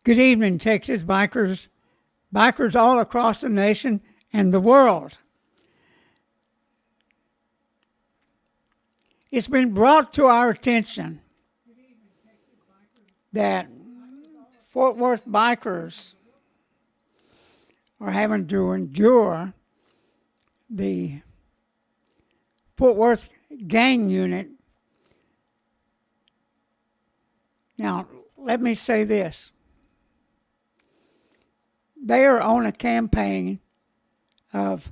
Good evening, Texas bikers all across the nation and the world. It's been brought to our attention that Fort Worth bikers are having to endure the Fort Worth Gang unit. Now, let me say this. They are on a campaign of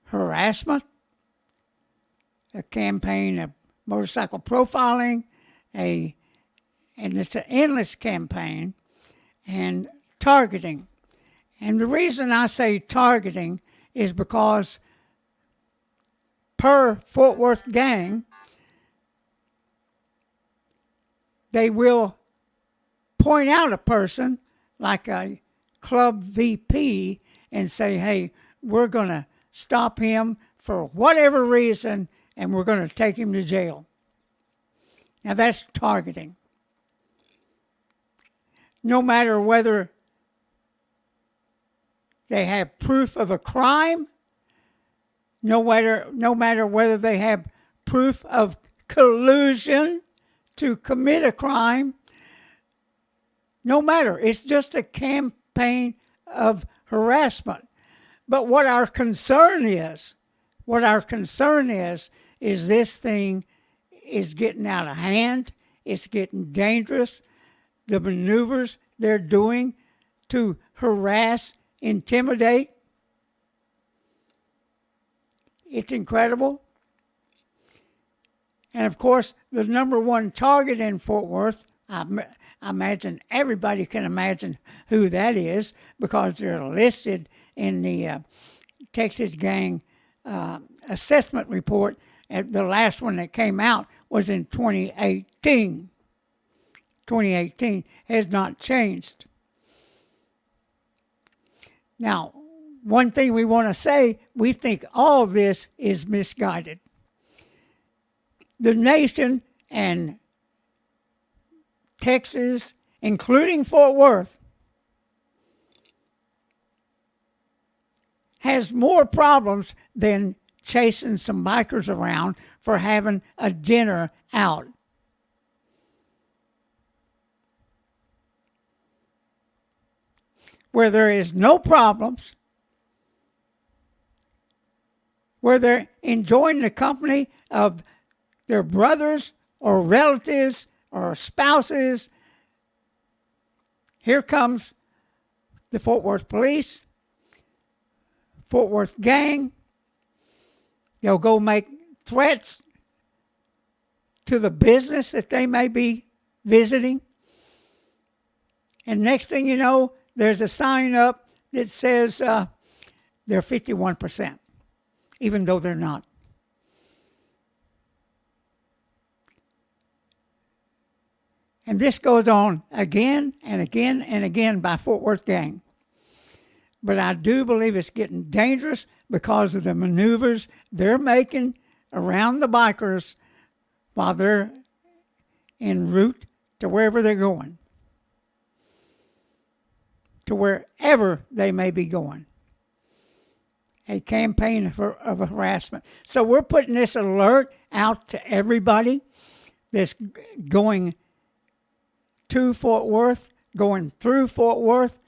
harassment, a campaign of motorcycle profiling, and it's an endless campaign, and targeting. And the reason I say targeting is because per Fort Worth Gang, they will point out a person like a club VP and say, hey, we're going to stop him for whatever reason and we're going to take him to jail. Now that's targeting. No matter whether they have proof of a crime, no matter whether they have proof of collusion to commit a crime, no matter. It's just a campaign of harassment. But what our concern is this thing is getting out of hand. It's getting dangerous. The maneuvers they're doing to harass, intimidate, it's incredible. And of course, the number one target in Fort Worth, I imagine everybody can imagine who that is because they're listed in the Texas Gang assessment report. And the last one that came out was in 2018. 2018 has not changed. Now, one thing we want to say, we think all this is misguided. The nation and Texas, including Fort Worth, has more problems than chasing some bikers around for having a dinner out. Where there is no problems, where they're enjoying the company of their brothers or relatives or spouses. Here comes the Fort Worth Police, Fort Worth Gang. They'll go make threats to the business that they may be visiting. And next thing you know, there's a sign up that says they're 51%, even though they're not. And this goes on again and again and again by Fort Worth Gang. But I do believe it's getting dangerous because of the maneuvers they're making around the bikers while they're en route to wherever they're going. To wherever they may be going. A campaign of harassment. So we're putting this alert out to everybody that's going to Fort Worth, going through Fort Worth,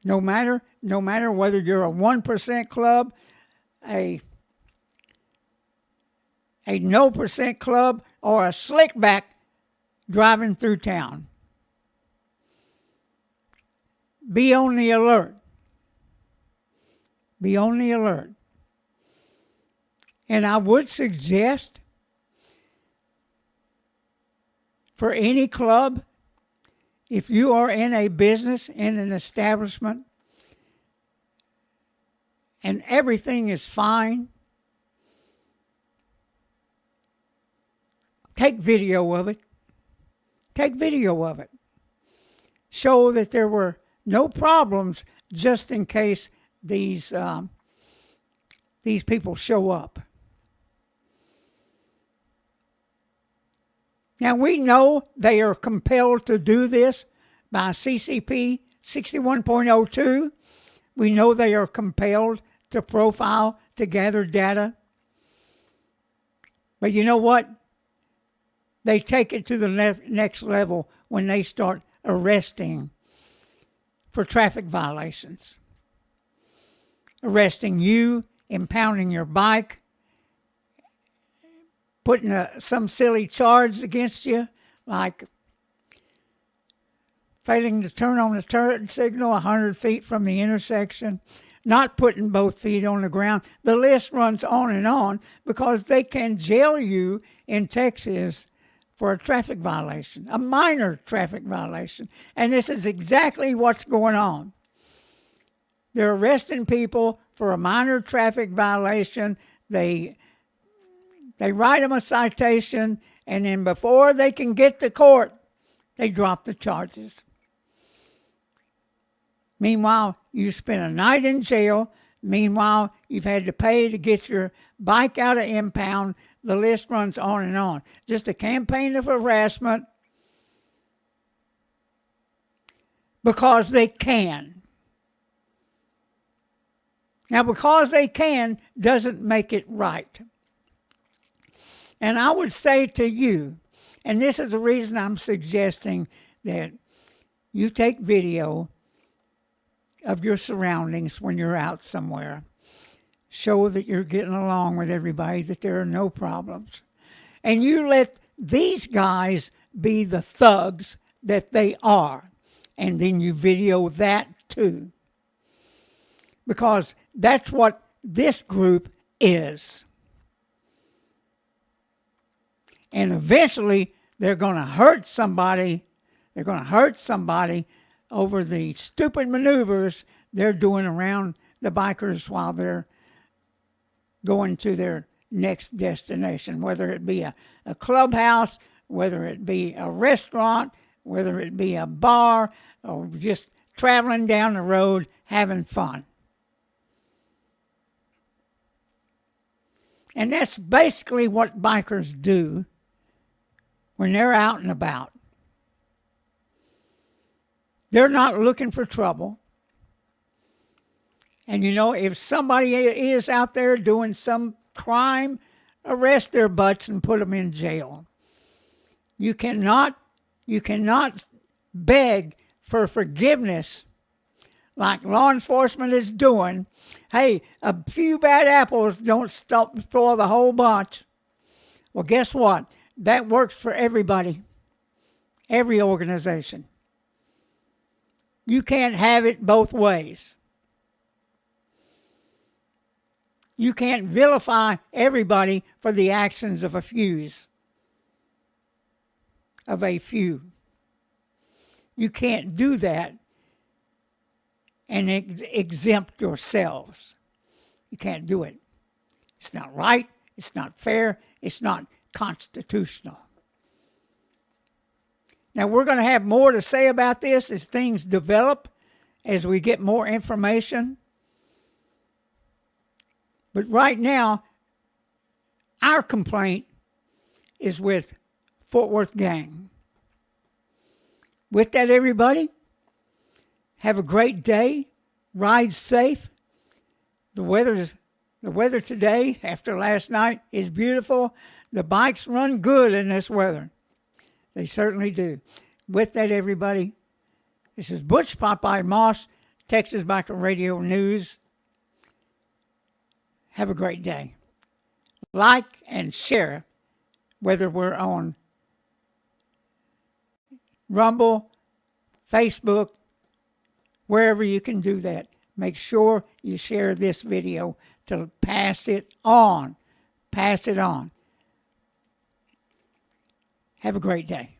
no matter whether you're a 1% club, a no percent club, or a slickback driving through town. Be on the alert. Be on the alert. And I would suggest for any club, if you are in a business, in an establishment, and everything is fine, take video of it. Take video of it. Show that there were no problems just in case these people show up. Now, we know they are compelled to do this by CCP 61.02, we know they are compelled to profile to gather data. But you know what? They take it to the next level when they start arresting for traffic violations. Arresting you, impounding your bike, putting some silly charge against you, like failing to turn on the turn signal 100 feet from the intersection, not putting both feet on the ground. The list runs on because they can jail you in Texas for a traffic violation, a minor traffic violation. And this is exactly what's going on. They're arresting people for a minor traffic violation. They write them a citation, and then before they can get to court, they drop the charges. Meanwhile, you spent a night in jail. Meanwhile, you've had to pay to get your bike out of impound. The list runs on and on. Just a campaign of harassment because they can. Now, because they can doesn't make it right. And I would say to you, and this is the reason I'm suggesting that you take video of your surroundings when you're out somewhere. Show that you're getting along with everybody, that there are no problems. And you let these guys be the thugs that they are. And then you video that too. Because that's what this group is. And eventually they're going to hurt somebody. They're going to hurt somebody over the stupid maneuvers they're doing around the bikers while they're going to their next destination, whether it be a clubhouse, whether it be a restaurant, whether it be a bar, or just traveling down the road having fun. And that's basically what bikers do when they're out and about. They're not looking for trouble. And you know, if somebody is out there doing some crime, arrest their butts and put them in jail. You cannot beg for forgiveness like law enforcement is doing. Hey, a few bad apples don't spoil the whole bunch. Well, guess what? That works for everybody, every organization. You can't have it both ways. You can't vilify everybody for the actions of a few. You can't do that and exempt yourselves. You can't do it. It's not right. It's not fair. It's not constitutional. Now, we're going to have more to say about this as things develop, as we get more information. But right now, our complaint is with Fort Worth Gang. With that, everybody, have a great day. Ride safe. The weather today, after last night, is beautiful. The bikes run good in this weather. They certainly do. With that, everybody, this is Butch Popeye Moss, Texas Biker Radio News. Have a great day. Like and share, whether we're on Rumble, Facebook, wherever you can do that. Make sure you share this video to pass it on. Pass it on. Have a great day.